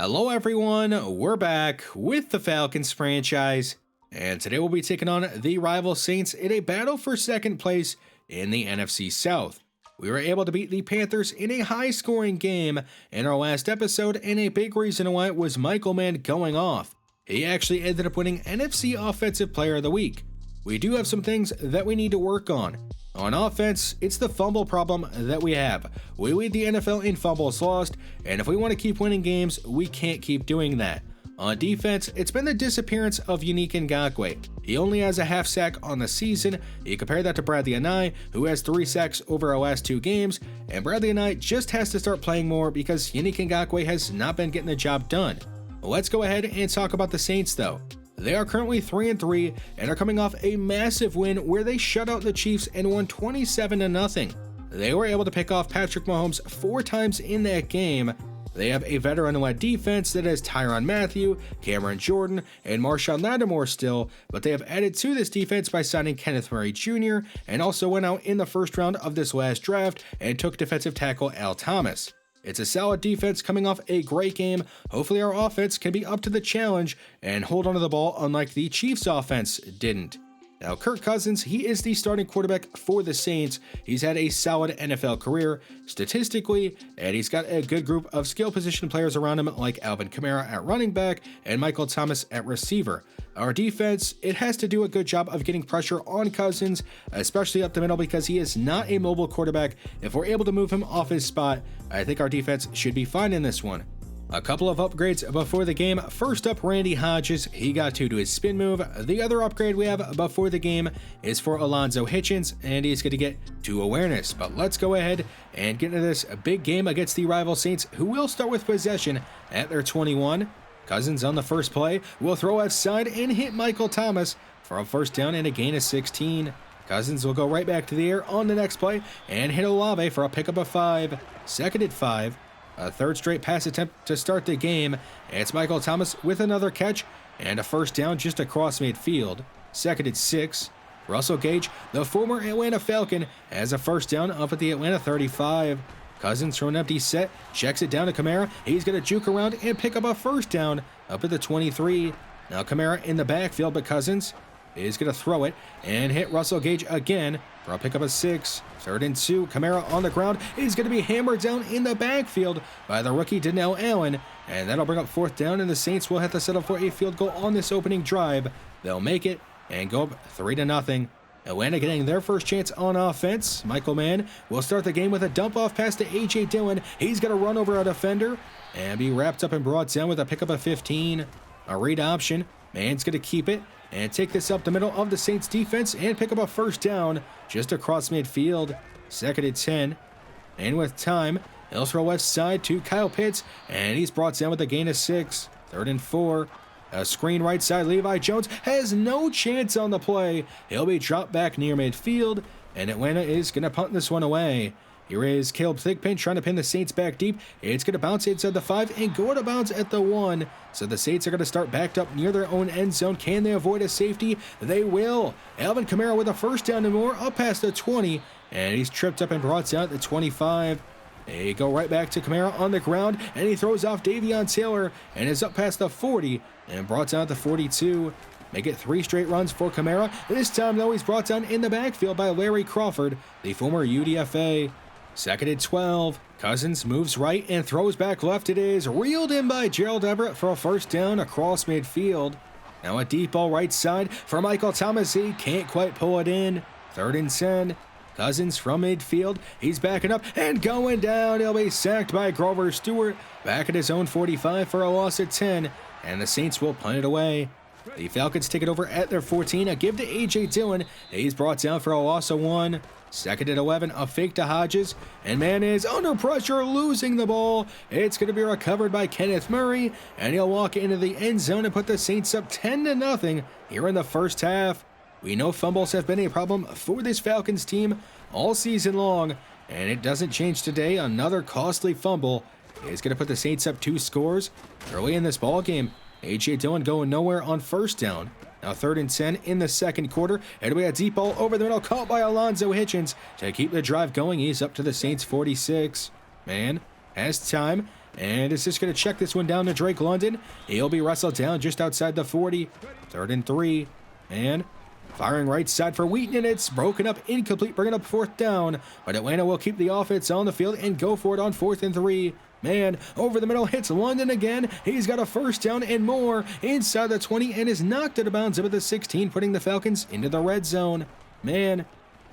Hello everyone, we're back with the Falcons franchise, and today we'll be taking on the rival Saints in a battle for second place in the NFC South. We were able to beat the Panthers in a high-scoring game in our last episode, and a big reason why was Michael Mann going off. He actually ended up winning NFC Offensive Player of the Week. We do have some things that we need to work on. On offense, it's the fumble problem that we have. We lead the NFL in fumbles lost, and if we want to keep winning games, we can't keep doing that. On defense, it's been the disappearance of Unique Ngakoue. He only has a half sack on the season. You compare that to Bradley Anae, who has 3 sacks over our last 2 games, and Bradley Anae just has to start playing more because Unique Ngakoue has not been getting the job done. Let's go ahead and talk about the Saints though. They are currently 3-3 and are coming off a massive win where they shut out the Chiefs and won 27-0. They were able to pick off Patrick Mahomes 4 times in that game. They have a veteran-led defense that has Tyrann Mathieu, Cameron Jordan, and Marshawn Lattimore still, but they have added to this defense by signing Kenneth Murray Jr. and also went out in the first round of this last draft and took defensive tackle Al Thomas. It's a solid defense coming off a great game. Hopefully our offense can be up to the challenge and hold onto the ball unlike the Chiefs offense didn't. Now Kirk Cousins, he is the starting quarterback for the Saints. He's had a solid NFL career statistically, and he's got a good group of skill position players around him like Alvin Kamara at running back and Michael Thomas at receiver. Our defense, it has to do a good job of getting pressure on Cousins, especially up the middle because he is not a mobile quarterback. If we're able to move him off his spot, I think our defense should be fine in this one. A couple of upgrades before the game. First up, Randy Hodges. He got 2 to his spin move. The other upgrade we have before the game is for Alonzo Hitchens, and he's going to get 2 awareness. But let's go ahead and get into this big game against the rival Saints, who will start with possession at their 21. Cousins on the first play will throw left side and hit Michael Thomas for a first down and a gain of 16. Cousins will go right back to the air on the next play and hit Olave for a pickup of 5. Second and 5. A third straight pass attempt to start the game. It's Michael Thomas with another catch and a first down just across midfield. Second and 6. Russell Gage, the former Atlanta Falcon, has a first down up at the Atlanta 35. Cousins from an empty set, checks it down to Kamara. He's going to juke around and pick up a first down up at the 23. Now Kamara in the backfield, but Cousins is going to throw it and hit Russell Gage again for a pickup of 6. Third and 2. Kamara on the ground is going to be hammered down in the backfield by the rookie Donnell Allen, and that'll bring up 4th down, and the Saints will have to settle for a field goal on this opening drive. They'll make it and go up 3-0. Atlanta getting their first chance on offense. Michael Mann will start the game with a dump-off pass to A.J. Dillon. He's going to run over a defender and be wrapped up and brought down with a pickup of 15. A read option. Mann's going to keep it and take this up the middle of the Saints defense and pick up a first down just across midfield. Second and 10. And with time, he'll throw left side to Kyle Pitts, and he's brought down with a gain of 6. Third and 4. A screen right side. Levi Jones has no chance on the play. He'll be dropped back near midfield, and Atlanta is going to punt this one away. Here is Caleb Thigpen trying to pin the Saints back deep. It's going to bounce inside the 5 and go out of bounds at the 1. So the Saints are going to start backed up near their own end zone. Can they avoid a safety? They will. Alvin Kamara with a first down and more up past the 20. And he's tripped up and brought down at the 25. They go right back to Kamara on the ground, and he throws off Davion Taylor and is up past the 40 and brought down at the 42. Make it 3 straight runs for Kamara. This time, though, he's brought down in the backfield by Larry Crawford, the former UDFA. Second and 12. Cousins moves right and throws back left. It is reeled in by Gerald Everett for a first down across midfield. Now a deep ball right side for Michael Thomas. He can't quite pull it in. Third and 10. Cousins from midfield. He's backing up and going down. He'll be sacked by Grover Stewart back at his own 45 for a loss of 10. And the Saints will punt it away. The Falcons take it over at their 14. A give to A.J. Dillon. He's brought down for a loss of 1. Second and 11, a fake to Hodges, and Mann is under pressure, losing the ball. It's going to be recovered by Kenneth Murray, and he'll walk into the end zone and put the Saints up 10-0 here in the first half. We know fumbles have been a problem for this Falcons team all season long, and it doesn't change today. Another costly fumble is going to put the Saints up 2 scores early in this ball game. A.J. Dillon going nowhere on first down. Now third and 10 in the second quarter. And we got deep ball over the middle, caught by Alonzo Hitchens to keep the drive going. He's up to the Saints 46. Man has time, And it's just going to check this one down to Drake London. He'll be wrestled down just outside the 40. 3rd and 3. And firing right side for Wheaton, and it's broken up, incomplete, bringing up 4th down. But Atlanta will keep the offense on the field and go for it on 4th and 3. Man, over the middle, hits London again. He's got a 1st down and more inside the 20 and is knocked out of bounds up at the 16, putting the Falcons into the red zone. Man,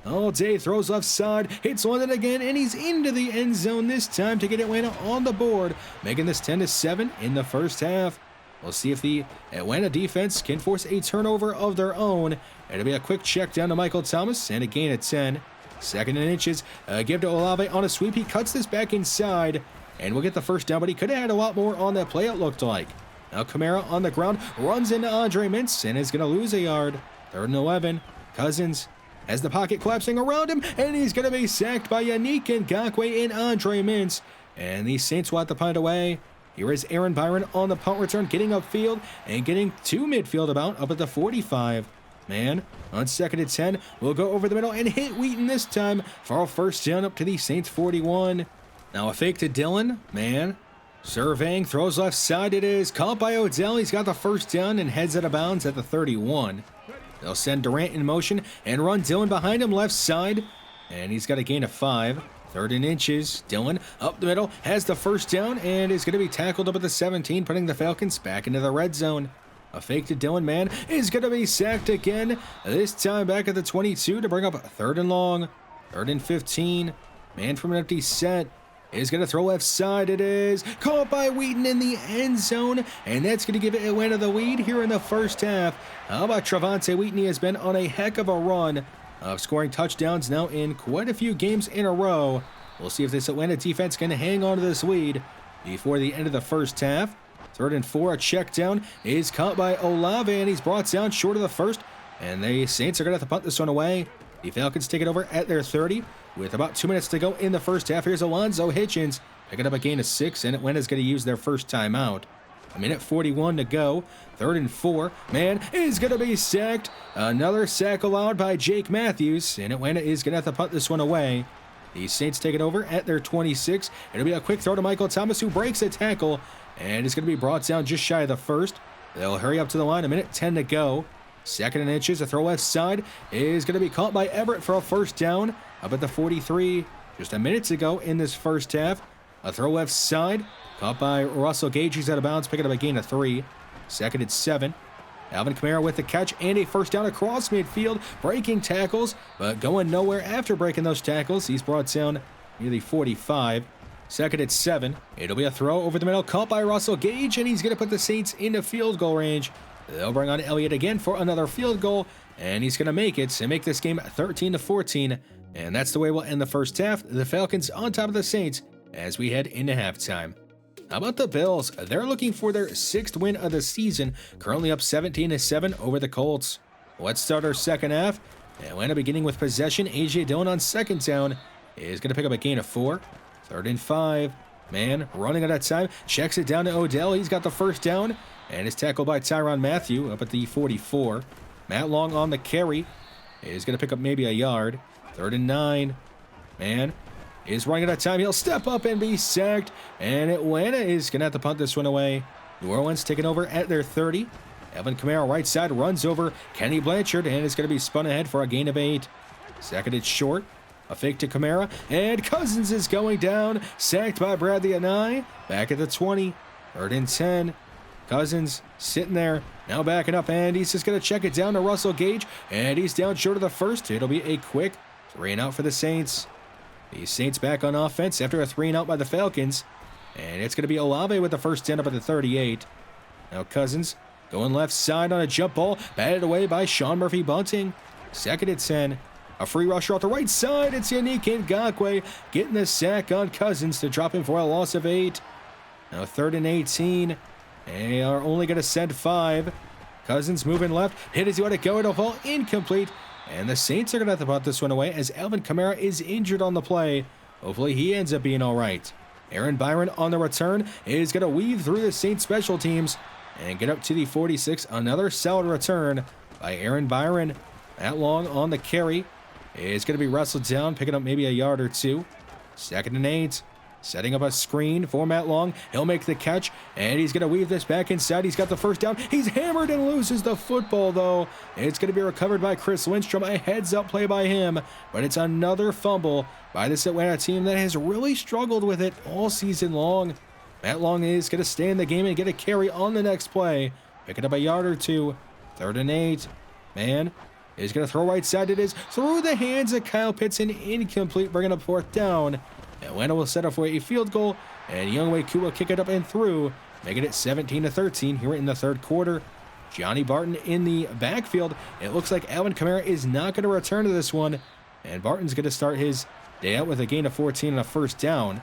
all day throws left side, hits London again, and he's into the end zone this time to get Atlanta on the board, making this 10-7 in the first half. We'll see if the Atlanta defense can force a turnover of their own. It'll be a quick check down to Michael Thomas and a gain of 10. 2nd and inches, give to Olave on a sweep. He cuts this back inside, and we'll get the 1st down, but he could have had a lot more on that play, it looked like. Now Kamara on the ground, runs into Andre Mintz, and is going to lose a yard. 3rd and 11. Cousins has the pocket collapsing around him, and he's going to be sacked by Yannick Ngakoue and Andre Mintz. And the Saints will have to punt away. Here is Aaron Byron on the punt return, getting upfield and getting to midfield about up at the 45. Man, on 2nd and 10, we'll go over the middle and hit Wheaton this time for a 1st down up to the Saints 41. Now a fake to Dillon, man, surveying, throws left side, it is caught by Odell. He's got the 1st down and heads out of bounds at the 31. They'll send Durant in motion and run Dillon behind him left side, and he's got a gain of 5. 3rd and inches, Dillon up the middle, has the 1st down and is going to be tackled up at the 17, putting the Falcons back into the red zone. A fake to Dillon, man, is going to be sacked again, this time back at the 22 to bring up 3rd and long. 3rd and 15, man from an empty set is going to throw left side. It is caught by Wheaton in the end zone, and that's going to give Atlanta the lead here in the first half. How about Trevante Wheaton? He has been on a heck of a run of scoring touchdowns now in quite a few games in a row. We'll see if this Atlanta defense can hang on to this lead before the end of the first half. 3rd and 4, a check down is caught by Olave, and he's brought down short of the 1st, and the Saints are going to have to punt this one away. The Falcons take it over at their 30 with about 2 minutes to go in the first half. Here's Alonzo Hitchens picking up a gain of 6, and Atlanta's going to use their first timeout. 1:41 to go. 3rd and 4. Man is going to be sacked. Another sack allowed by Jake Matthews, and Atlanta is going to have to punt this one away. The Saints take it over at their 26. It'll be a quick throw to Michael Thomas, who breaks a tackle, and is going to be brought down just shy of the 1st. They'll hurry up to the line. 1:10 to go. 2nd and inches. A throw left side is going to be caught by Everett for a 1st down up at the 43. Just a minute to go in this first half. A throw left side caught by Russell Gage. He's out of bounds, picking up a gain of 3. 2nd and 7. Alvin Kamara with the catch and a 1st down across midfield, breaking tackles, but going nowhere after breaking those tackles. He's brought down near the 45. 2nd and 7. It'll be a throw over the middle, caught by Russell Gage, and he's going to put the Saints into field goal range. They'll bring on Elliott again for another field goal, and he's going to make it and make this game 13-14. And that's the way we'll end the first half. The Falcons on top of the Saints as we head into halftime. How about the Bills? They're looking for their 6th win of the season, currently up 17-7 over the Colts. Let's start our second half. Atlanta beginning with possession. A.J. Dillon on 2nd down is going to pick up a gain of 4. 3rd and 5. Man running out of time. Checks it down to Odell. He's got the 1st down and is tackled by Tyrann Mathieu up at the 44. Matt Long on the carry is going to pick up maybe a yard. 3rd and 9. Man is running out of time. He'll step up and be sacked, and Atlanta is going to have to punt this one away. New Orleans taking over at their 30. Alvin Kamara right side runs over Kenny Blanchard, and it's going to be spun ahead for a gain of 8. 2nd and short. A fake to Kamara, and Cousins is going down, sacked by Bradley Anae. Back at the 20. 3rd and 10. Cousins sitting there, now backing up, and he's just going to check it down to Russell Gage, and he's down short of the 1st. It'll be a quick 3-and-out for the Saints. The Saints back on offense after a 3-and-out by the Falcons, and it's going to be Olave with the 1st down up at the 38. Now Cousins going left side on a jump ball, batted away by Sean Murphy-Bunting. 2nd and 10. A free rusher off the right side. It's Yannick Ngakoue getting the sack on Cousins to drop him for a loss of 8. Now 3rd and 18. They are only going to send 5. Cousins moving left. Hit as he want to go. It'll fall incomplete. And the Saints are going to have to punt this one away as Alvin Kamara is injured on the play. Hopefully he ends up being all right. Aaron Byron on the return is going to weave through the Saints special teams and get up to the 46. Another solid return by Aaron Byron. Matt Long on the carry is going to be wrestled down, picking up maybe a yard or 2. 2nd and 8. setting up a screen for Matt Long. He'll make the catch, and he's going to weave this back inside. He's got the first down. He's hammered and loses the football, though. It's going to be recovered by Chris Lindstrom. A heads-up play by him, but it's another fumble by this Atlanta team that has really struggled with it all season long. Matt Long is going to stay in the game and get a carry on the next play. Pick it up a yard or two. 3rd and 8. Man is going to throw right side. It is through the hands of Kyle Pitts and incomplete, bringing up 4th down. Atlanta will set up for a field goal, and Younghoe Koo will kick it up and through, making it 17-13 here in the 3rd quarter. Johnny Barton in the backfield. It looks like Alvin Kamara is not going to return to this one, and Barton's going to start his day out with a gain of 14 and a 1st down.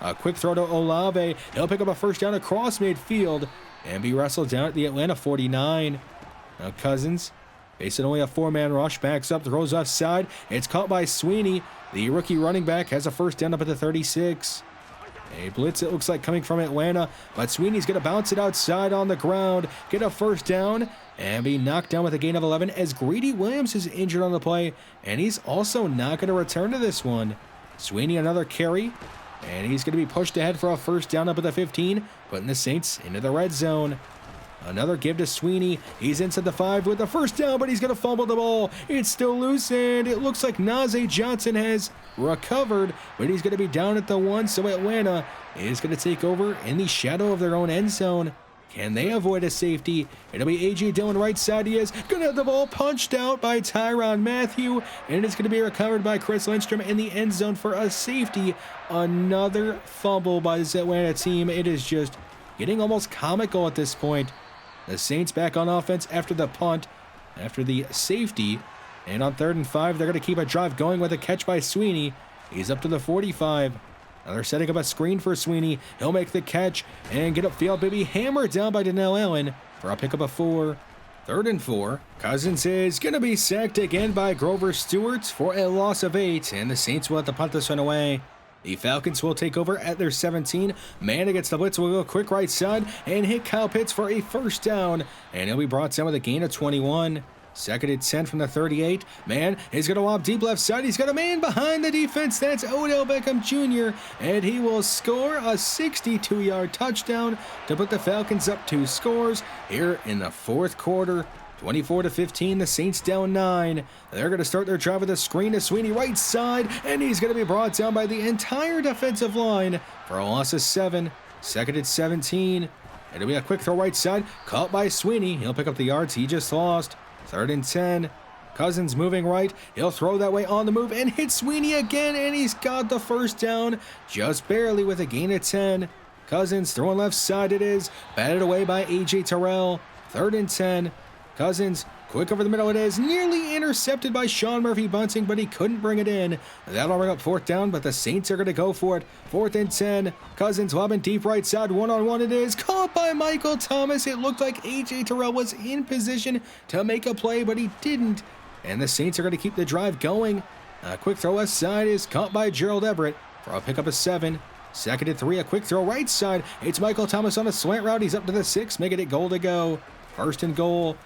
A quick throw to Olave. He'll pick up a 1st down across midfield and be wrestled down at the Atlanta 49. Now Cousins facing only a 4-man rush, backs up, throws offside. It's caught by Sweeney. The rookie running back has a 1st down up at the 36. A blitz, it looks like, coming from Atlanta, but Sweeney's going to bounce it outside on the ground, get a 1st down, and be knocked down with a gain of 11 as Greedy Williams is injured on the play, and he's also not going to return to this one. Sweeney another carry, and he's going to be pushed ahead for a 1st down up at the 15, putting the Saints into the red zone. Another give to Sweeney. He's inside the 5 with the 1st down, but he's going to fumble the ball. It's still loose, and it looks like Najee Johnson has recovered, but he's going to be down at the 1, so Atlanta is going to take over in the shadow of their own end zone. Can they avoid a safety? It'll be A.J. Dillon right side. He is going to have the ball punched out by Tyrann Mathieu, and it's going to be recovered by Chris Lindstrom in the end zone for a safety. Another fumble by this Atlanta team. It is just getting almost comical at this point. The Saints back on offense after the punt, after the safety, and on 3rd and 5, they're going to keep a drive going with a catch by Sweeney. He's up to the 45. Now they're setting up a screen for Sweeney. He'll make the catch and get upfield, but be hammered down by Donnell Allen for a pickup of 4. 3rd and 4. Cousins is going to be sacked again by Grover Stewart for a loss of 8, and the Saints will have to punt this one away. The Falcons will take over at their 17. Man against the blitz will go quick right side and hit Kyle Pitts for a 1st down, and he'll be brought down with a gain of 21. 2nd and 10 from the 38. Man is going to lob deep left side. He's got a man behind the defense. That's Odell Beckham Jr., and he will score a 62-yard touchdown to put the Falcons up 2 scores here in the 4th quarter. 24-15, the Saints down 9. They're going to start their drive with a screen to Sweeney right side, and he's going to be brought down by the entire defensive line for a loss of 7. 2nd and 17. It'll be a quick throw right side, caught by Sweeney. He'll pick up the yards he just lost. 3rd and 10. Cousins moving right. He'll throw that way on the move and hit Sweeney again, and he's got the 1st down just barely with a gain of 10. Cousins throwing left side. It is batted away by A.J. Terrell. 3rd and 10. Cousins, quick over the middle. It is nearly intercepted by Sean Murphy-Bunting, but he couldn't bring it in. That'll bring up 4th down, but the Saints are going to go for it. 4th and 10. Cousins lobbing deep right side. One-on-one it is. Caught by Michael Thomas. It looked like A.J. Terrell was in position to make a play, but he didn't. And the Saints are going to keep the drive going. A quick throw left side is caught by Gerald Everett for a pickup of 7. 2nd and 3. A quick throw right side. It's Michael Thomas on a slant route. He's up to the 6, making it goal to go. 1st and goal.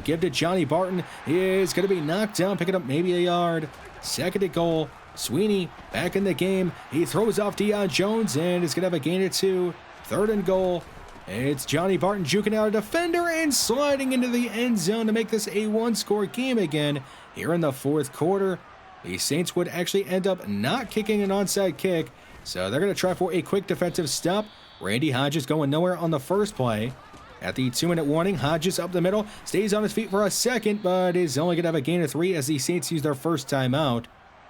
Give to Johnny Barton. He is going to be knocked down, picking up maybe a yard. 2nd and goal. Sweeney back in the game. He throws off Deion Jones and is going to have a gain of 2. 3rd and goal. It's Johnny Barton juking out a defender and sliding into the end zone to make this a 1-score game again here in the 4th quarter. The Saints would actually end up not kicking an onside kick, so they're going to try for a quick defensive stop. Randy Hodges going nowhere on the first play. At the 2-minute warning, Hodges up the middle, stays on his feet for a second, but is only going to have a gain of 3 as the Saints use their first timeout.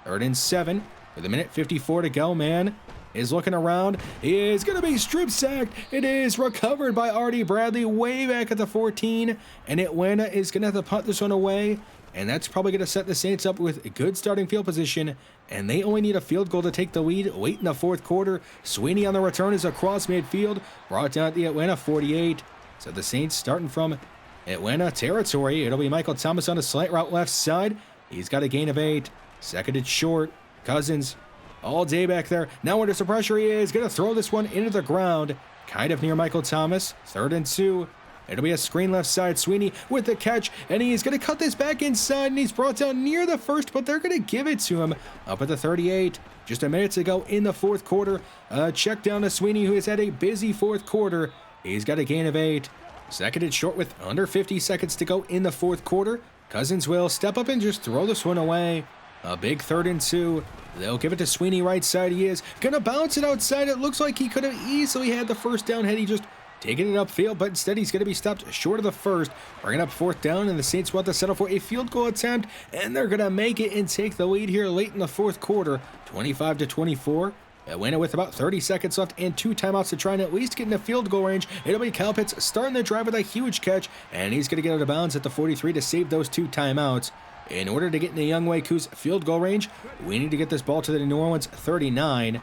3rd and 7, with 1:54 to go. Man is looking around. He is going to be strip sacked. It is recovered by Artie Bradley way back at the 14, and Atlanta is going to have to punt this one away, and that's probably going to set the Saints up with a good starting field position, and they only need a field goal to take the lead late in the 4th quarter. Sweeney on the return is across midfield, brought down at the Atlanta 48. So the Saints starting from Atlanta territory. It'll be Michael Thomas on a slant route left side. He's got a gain of 8. 2nd and short. Cousins all day back there. Now under some pressure, he is going to throw this one into the ground, kind of near Michael Thomas. 3rd and 2. It'll be a screen left side. Sweeney with the catch, and he's going to cut this back inside, and he's brought down near the first, but they're going to give it to him up at the 38. Just a minute to go in the fourth quarter. Check down to Sweeney, who has had a busy fourth quarter. He's got a gain of 8. Second and short with under 50 seconds to go in the fourth quarter. Cousins will step up and just throw this one away. A big 3rd and 2. They'll give it to Sweeney right side. He is going to bounce it outside. It looks like he could have easily had the first down had he just taken it upfield, but instead he's going to be stopped short of the first, bringing up 4th down, and the Saints will have to settle for a field goal attempt, and they're going to make it and take the lead here late in the fourth quarter, 25-24. Atlanta with about 30 seconds left and 2 timeouts to try and at least get in the field goal range. It'll be Kyle Pitts starting the drive with a huge catch, and he's going to get out of bounds at the 43 to save those 2 timeouts. In order to get in the Younghoe Koo's field goal range, we need to get this ball to the New Orleans 39.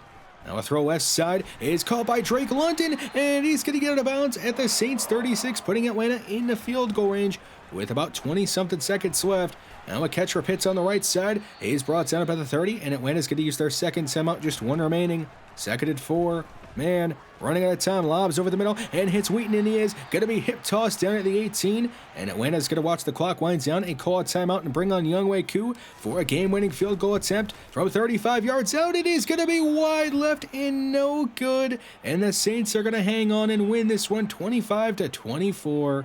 Now a throw west side is caught by Drake London, and he's going to get out of bounds at the Saints 36, putting Atlanta in the field goal range with about 20-something seconds left. Now a catch for Pitts on the right side. He's brought down up at the 30, and Atlanta's going to use their second timeout, just 1 remaining. 2nd and 4. Man, running out of time, lobs over the middle, and hits Wheaton, and he is going to be hip tossed down at the 18, and Atlanta's going to watch the clock wind down and call a timeout and bring on Younghoe Koo for a game-winning field goal attempt from 35 yards out. It is going to be wide left and no good, and the Saints are going to hang on and win this one 25-24.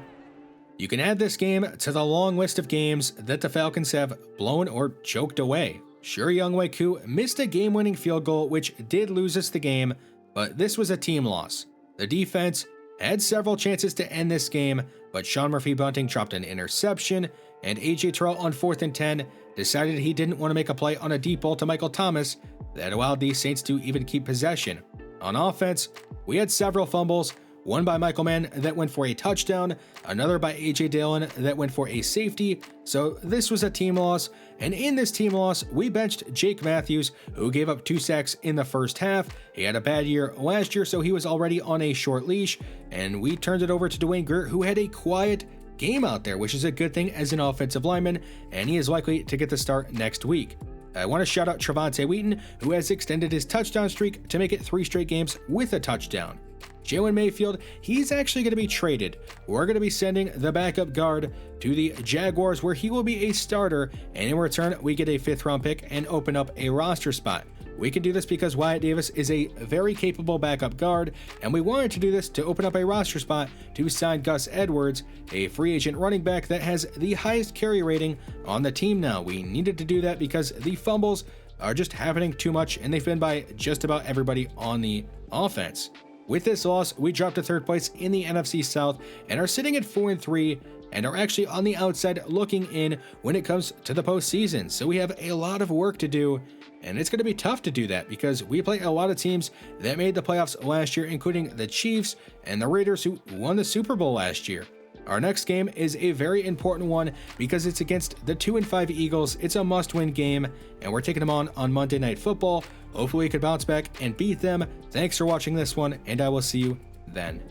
You can add this game to the long list of games that the Falcons have blown or choked away. Sure, Younghoe Koo missed a game-winning field goal, which did lose us the game, but this was a team loss. The defense had several chances to end this game, but Sean Murphy-Bunting dropped an interception, and A.J. Terrell on 4th and 10 decided he didn't want to make a play on a deep ball to Michael Thomas that allowed the Saints to even keep possession. On offense, we had several fumbles, one by Michael Mann that went for a touchdown, another by A.J. Dillon that went for a safety, so this was a team loss, and in this team loss, we benched Jake Matthews, who gave up 2 sacks in the first half. He had a bad year last year, so he was already on a short leash, and we turned it over to Dwayne Greer, who had a quiet game out there, which is a good thing as an offensive lineman, and he is likely to get the start next week. I want to shout out Trevante Wheaton, who has extended his touchdown streak to make it 3 straight games with a touchdown. Jalen Mayfield, he's actually going to be traded. We're going to be sending the backup guard to the Jaguars, where he will be a starter, and in return, we get a 5th-round pick and open up a roster spot. We can do this because Wyatt Davis is a very capable backup guard, and we wanted to do this to open up a roster spot to sign Gus Edwards, a free agent running back that has the highest carry rating on the team now. We needed to do that because the fumbles are just happening too much, and they've been by just about everybody on the offense. With this loss, we dropped to 3rd place in the NFC South and are sitting at 4-3 and are actually on the outside looking in when it comes to the postseason. So we have a lot of work to do, and it's going to be tough to do that because we play a lot of teams that made the playoffs last year, including the Chiefs and the Raiders, who won the Super Bowl last year. Our next game is a very important one because it's against the 2-5 Eagles. It's a must-win game, and we're taking them on Monday Night Football. Hopefully we can bounce back and beat them. Thanks for watching this one, and I will see you then.